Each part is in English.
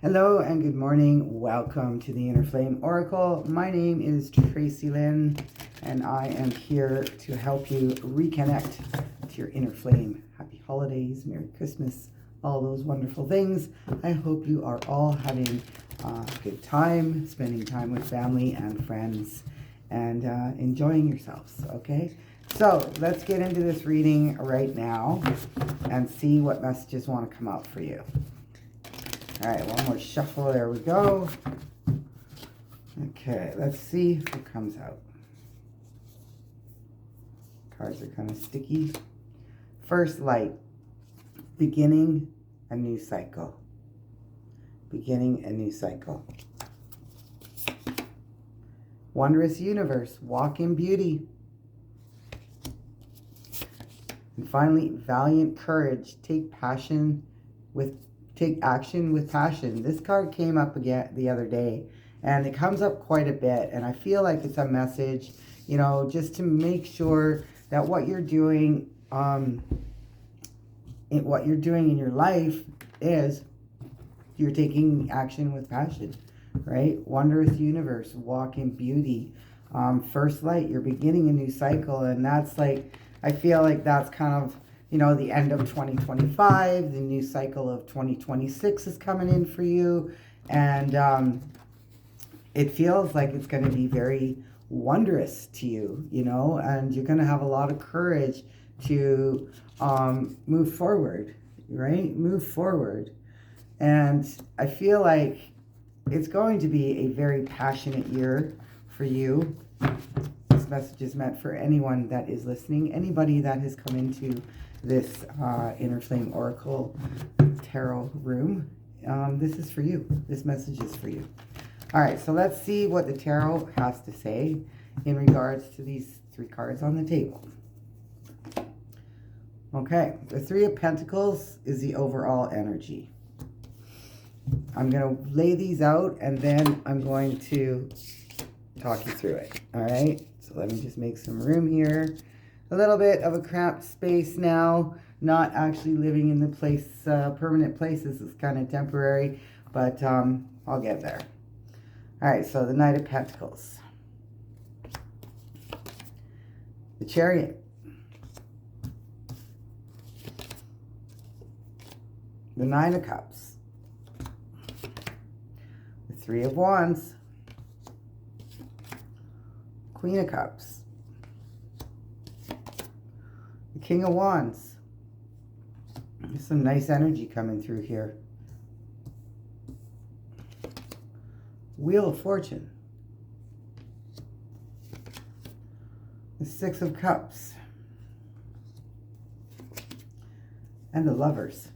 Hello and good morning. Welcome to the Inner Flame Oracle. My name is Tracy Lynn and I am here to help you reconnect to your inner flame. Happy holidays, Merry Christmas, all those wonderful things. I hope you are all having a good time, spending time with family and friends and enjoying yourselves, okay? So let's get into this reading right now and see what messages want to come out for you. All right, one more shuffle. There we go. Okay, let's see what comes out. Cards are kind of sticky. First light, beginning a new cycle. Beginning a new cycle. Wondrous universe, walk in beauty. And finally, valiant courage, take action with passion. This card came up again the other day and it comes up quite a bit, and I feel like it's a message, you know, just to make sure that what you're doing in your life is you're taking action with passion, right? Wondrous universe, walk in beauty. First light, you're beginning a new cycle, and that's like, I feel like that's kind of, you know, the end of 2025, the new cycle of 2026 is coming in for you. And it feels like it's going to be very wondrous to you, you know, and you're going to have a lot of courage to move forward, right? Move forward. And I feel like it's going to be a very passionate year for you. This message is meant for anyone that is listening, anybody that has come into this Inner Flame Oracle Tarot room. This is for you. This message is for you. All right, so let's see what the tarot has to say in regards to these three cards on the table. Okay, the Three of Pentacles is the overall energy. I'm going to lay these out and then I'm going to talk you through it. All right, so let me just make some room here. A little bit of a cramped space now, not actually living in the place, permanent place. This is kind of temporary, but I'll get there. All right, so the Knight of Pentacles. The Chariot. The Nine of Cups. The Three of Wands. Queen of Cups. The King of Wands. There's some nice energy coming through here. Wheel of Fortune. The Six of Cups. And the Lovers.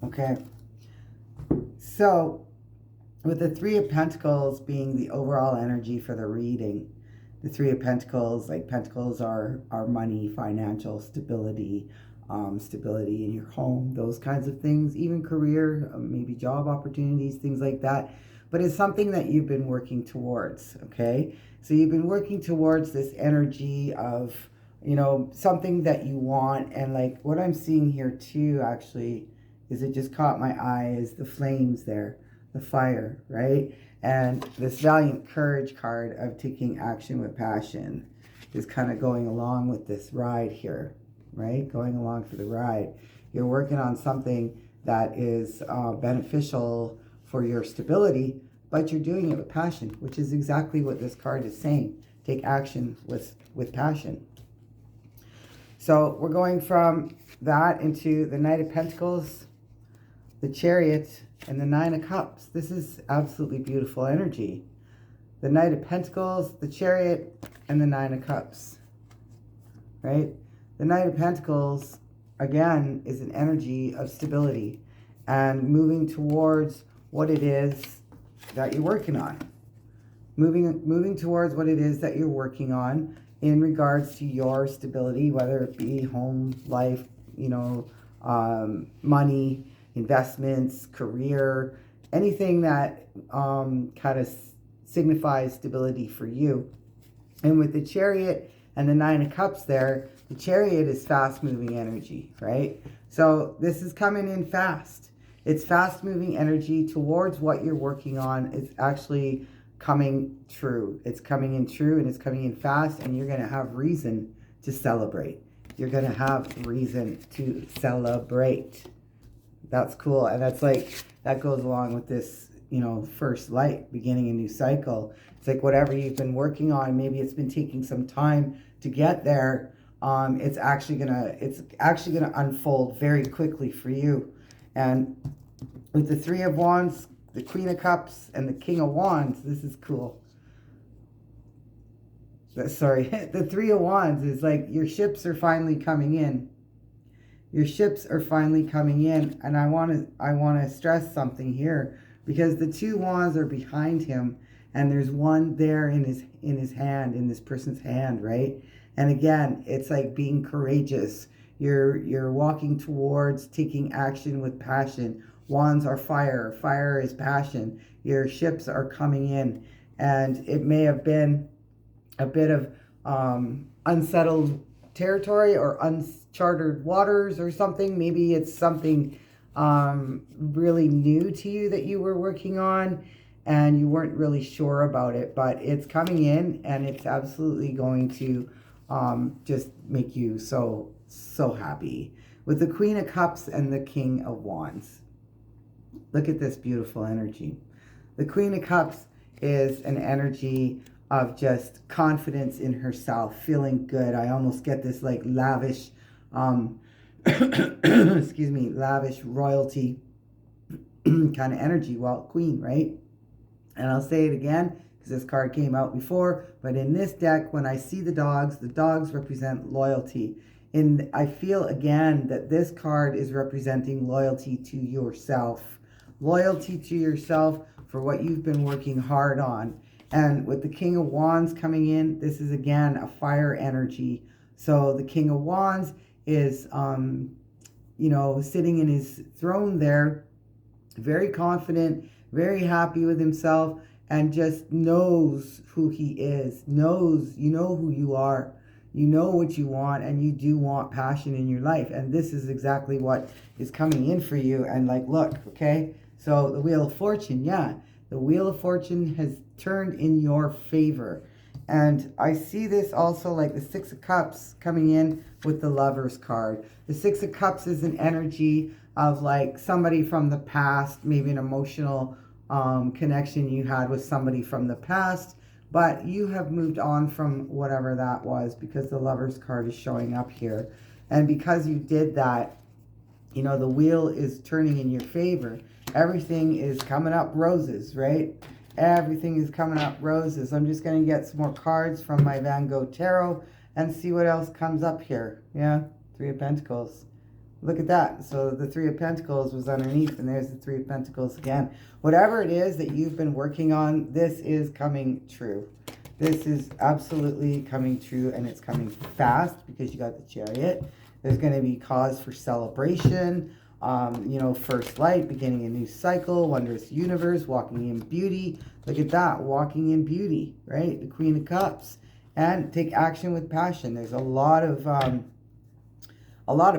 Okay. So, with the Three of Pentacles being the overall energy for the reading, the Three of Pentacles, like pentacles are money, financial stability, stability in your home, those kinds of things, even career, maybe job opportunities, things like that. But it's something that you've been working towards, okay? So you've been working towards this energy of, you know, something that you want. And like what I'm seeing here too, actually, is it just caught my eye is the flames there, the fire, right? And this valiant courage card of taking action with passion is kind of going along with this ride here, right? Going along for the ride. You're working on something that is beneficial for your stability, but you're doing it with passion, which is exactly what this card is saying. Take action with passion. So we're going from that into the Knight of Pentacles, the Chariot, and the Nine of Cups. This is absolutely beautiful energy. The Knight of Pentacles, the Chariot, and the Nine of Cups, right? The Knight of Pentacles, again, is an energy of stability and moving towards what it is that you're working on. Moving towards what it is that you're working on in regards to your stability, whether it be home, life, you know, money, investments, career, anything that kind of signifies stability for you. And with the Chariot and the Nine of Cups there, the Chariot is fast moving energy, right? So this is coming in fast. It's fast moving energy towards what you're working on. It's actually coming true. It's coming in true, and it's coming in fast, and you're going to have reason to celebrate. You're going to have reason to celebrate. That's cool. And that's like, that goes along with this, you know, first light, beginning a new cycle. It's like whatever you've been working on, maybe it's been taking some time to get there. It's actually gonna unfold very quickly for you. And with the Three of Wands, the Queen of Cups, and the King of Wands, this is cool. Sorry, the Three of Wands is like your ships are finally coming in. Your ships are finally coming in, and I want to stress something here, because the two wands are behind him, and there's one there in his hand, in this person's hand, right? And again, it's like being courageous. You're walking towards taking action with passion. Wands are fire. Fire is passion. Your ships are coming in, and it may have been a bit of unsettled territory or uncharted waters or something. Maybe it's something really new to you that you were working on and you weren't really sure about it, but it's coming in, and it's absolutely going to just make you so happy. With the Queen of Cups and the King of Wands, look at this beautiful energy. The Queen of Cups is an energy of just confidence in herself, feeling good. I almost get this like lavish, excuse me, lavish royalty kind of energy. Well, Queen, right? And I'll say it again because this card came out before, but in this deck, when I see the dogs represent loyalty. And I feel again that this card is representing loyalty to yourself. Loyalty to yourself for what you've been working hard on. And with the King of Wands coming in, this is again a fire energy. So the King of Wands is, you know, sitting in his throne there, very confident, very happy with himself, and just knows who he is, knows, you know who you are, you know what you want, and you do want passion in your life. And this is exactly what is coming in for you. And like, look, okay, so the Wheel of Fortune, yeah, the Wheel of Fortune has turned in your favor. And I see this also like the Six of Cups coming in with the Lovers card. The Six of Cups is an energy of like somebody from the past, maybe an emotional connection you had with somebody from the past, but you have moved on from whatever that was, because the Lovers card is showing up here. And because you did that, you know, the wheel is turning in your favor. Everything is coming up roses, right? Everything is coming up roses. I'm just going to get some more cards from my Van Gogh Tarot and see what else comes up here. Yeah, Three of Pentacles. Look at that. So the Three of Pentacles was underneath, and there's the Three of Pentacles again. Whatever it is that you've been working on, this is coming true. This is absolutely coming true, and it's coming fast because you got the Chariot. There's going to be cause for celebration. You know, first light, beginning a new cycle, wondrous universe, walking in beauty. Look at that, walking in beauty, right? The Queen of Cups. And take action with passion. There's a lot of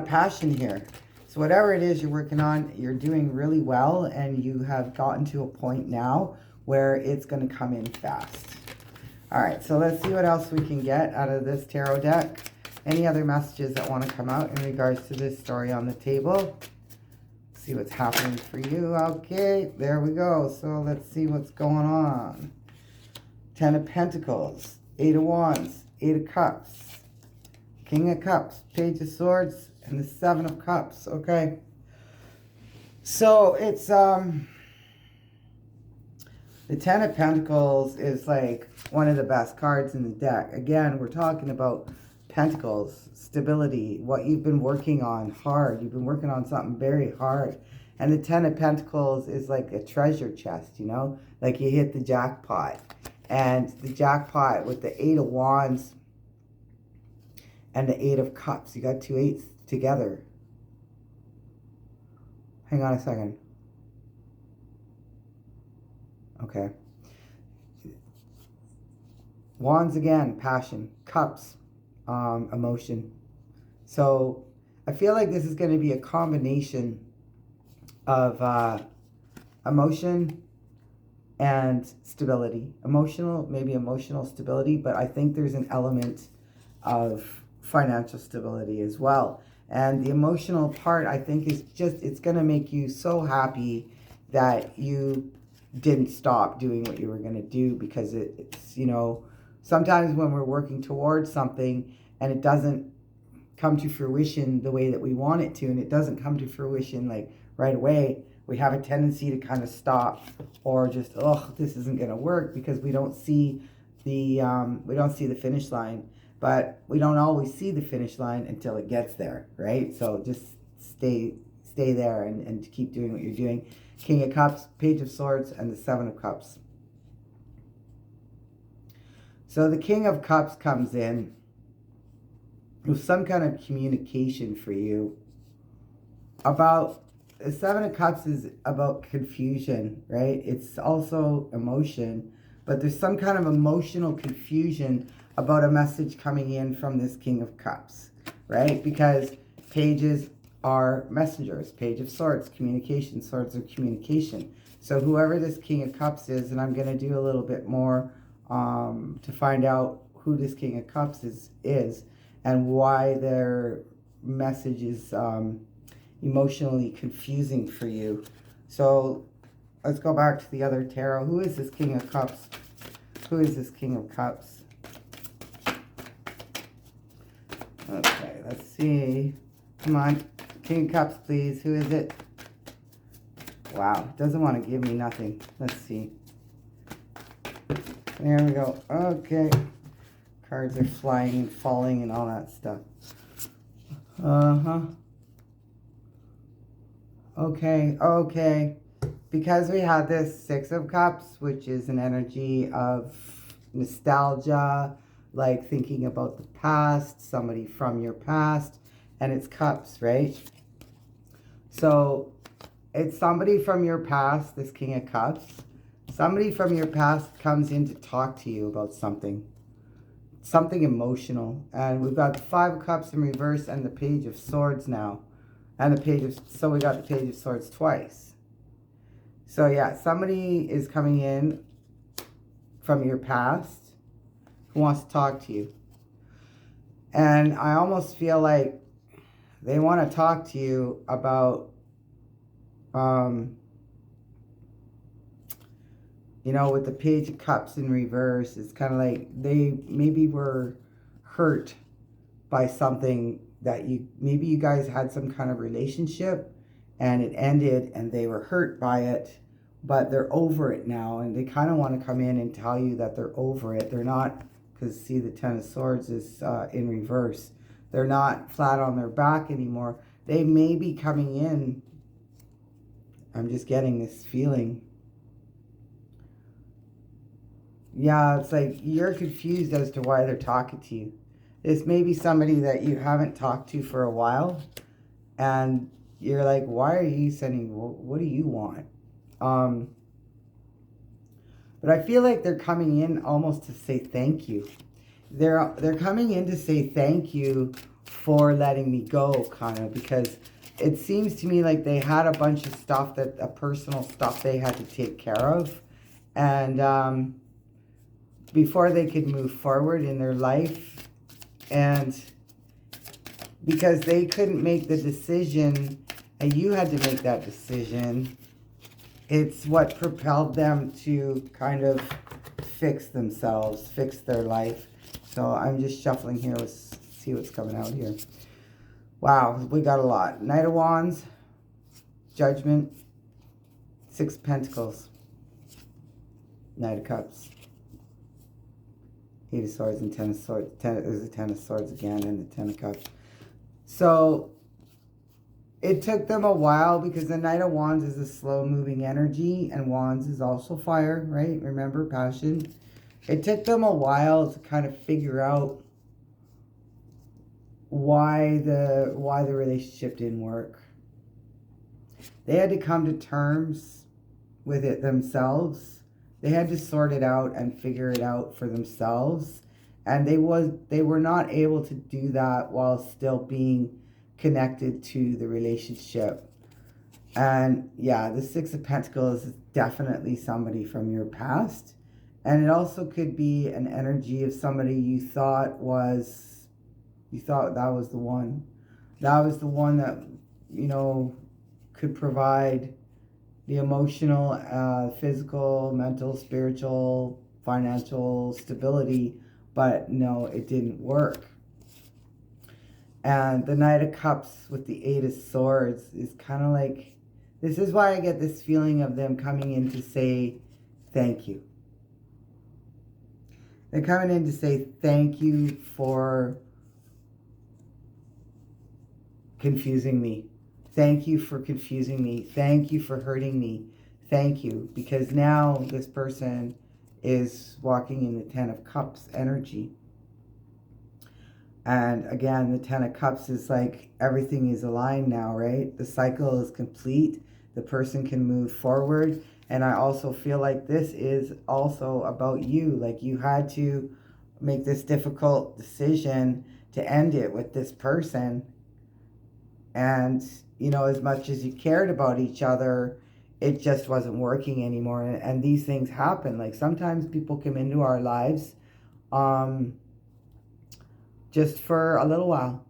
passion here. So whatever it is you're working on, you're doing really well, and you have gotten to a point now where it's going to come in fast. All right, so let's see what else we can get out of this tarot deck. Any other messages that want to come out in regards to this story on the table? See what's happening for you. Okay, there we go. So let's see what's going on. Ten of Pentacles, Eight of Wands, Eight of Cups, King of Cups, Page of Swords, and the Seven of Cups. Okay. So it's the Ten of Pentacles is like one of the best cards in the deck. Again, we're talking about Pentacles, stability, what you've been working on hard. You've been working on something very hard. And the Ten of Pentacles is like a treasure chest, you know? Like you hit the jackpot. And the jackpot with the Eight of Wands and the Eight of Cups. You got two eights together. Hang on a second. Okay. Wands again, passion. Cups, emotion. So I feel like this is going to be a combination of emotion and stability. Maybe emotional stability, but I think there's an element of financial stability as well. And the emotional part, I think, is just, it's going to make you so happy that you didn't stop doing what you were going to do, because it's, you know, sometimes when we're working towards something and it doesn't come to fruition the way that we want it to, and it doesn't come to fruition like right away, we have a tendency to kind of stop, or just, oh, this isn't going to work, because we don't see the finish line. But we don't always see the finish line until it gets there, right? So just stay there and keep doing what you're doing. King of Cups, Page of Swords, and the Seven of Cups. So the King of Cups comes in with some kind of communication for you about, the Seven of Cups is about confusion, right? It's also emotion, but there's some kind of emotional confusion about a message coming in from this King of Cups, right? Because pages are messengers. Page of Swords, communication. Swords are communication. So whoever this King of Cups is, and I'm going to do a little bit more to find out who this King of Cups is and why their message is emotionally confusing for you. So let's go back to the other tarot. Who is this King of Cups? Who is this King of Cups? Okay, let's see. Come on. King of Cups, please. Who is it? Wow, doesn't want to give me nothing. Let's see. There we go. Okay. Cards are flying and falling and all that stuff. Okay. Because we have this Six of Cups, which is an energy of nostalgia, like thinking about the past, somebody from your past, and it's cups, right? So it's somebody from your past, this King of Cups. Somebody from your past comes in to talk to you about something emotional. And we've got the Five of Cups in reverse and the Page of Swords now. And so we got the Page of Swords twice. So yeah, somebody is coming in from your past who wants to talk to you. And I almost feel like they want to talk to you about, you know, with the Page of Cups in reverse, it's kind of like they maybe were hurt by something that maybe you guys had some kind of relationship and it ended and they were hurt by it, but they're over it now, and they kind of want to come in and tell you that they're over it. They're not, because see, the Ten of Swords is in reverse. They're not flat on their back anymore. They may be coming in. I'm just getting this feeling. Yeah, it's like you're confused as to why they're talking to you. This may be somebody that you haven't talked to for a while, and you're like, why are you sending, what do you want? But I feel like they're coming in almost to say thank you. They're coming in to say thank you for letting me go, kind of, because it seems to me like they had a bunch of stuff, personal stuff they had to take care of, and before they could move forward in their life, and because they couldn't make the decision and you had to make that decision, it's what propelled them to kind of fix themselves, fix their life. So I'm just shuffling here. Let's see what's coming out here. Wow, we got a lot. Knight of Wands, Judgment, Six of Pentacles, Knight of Cups, Eight of Swords, and Ten of Swords. There's the Ten of Swords again, and the Ten of Cups. So it took them a while, because the Knight of Wands is a slow-moving energy, and Wands is also fire, right? Remember, passion. It took them a while to kind of figure out why the relationship didn't work. They had to come to terms with it themselves. They had to sort it out and figure it out for themselves. And they were not able to do that while still being connected to the relationship. And yeah, the Six of Pentacles is definitely somebody from your past. And it also could be an energy of somebody you thought that was the one. That was the one that, could provide the emotional, physical, mental, spiritual, financial stability. But no, it didn't work. And the Knight of Cups with the Eight of Swords is kind of like, this is why I get this feeling of them coming in to say thank you. They're coming in to say thank you for confusing me. Thank you for confusing me. Thank you for hurting me. Thank you. Because now this person is walking in the Ten of Cups energy. And again, the Ten of Cups is like everything is aligned now, right? The cycle is complete. The person can move forward. And I also feel like this is also about you. Like you had to make this difficult decision to end it with this person. And, as much as you cared about each other, it just wasn't working anymore. And these things happen. Like sometimes people come into our lives just for a little while.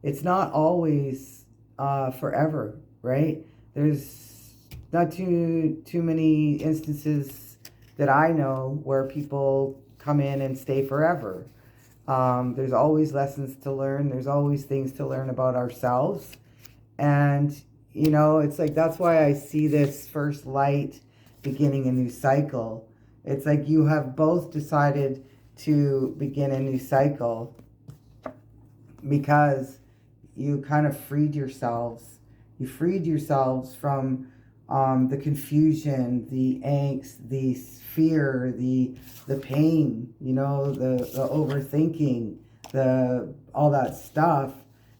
It's not always forever, right? There's not too many instances that I know where people come in and stay forever. There's always lessons to learn. There's always things to learn about ourselves. And, it's like, that's why I see this first light beginning a new cycle. It's like you have both decided to begin a new cycle because you kind of freed yourselves. You freed yourselves from the confusion, the angst, the fear, the pain, the overthinking, all that stuff.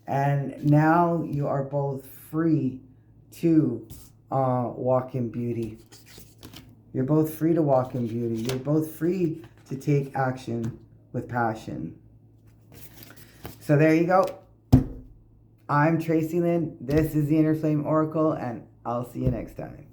And now you are both free to walk in beauty. You're both free to walk in beauty. You're both free to take action with passion. So there you go. I'm Tracy Lynn. This is the Inner Flame Oracle, and I'll see you next time.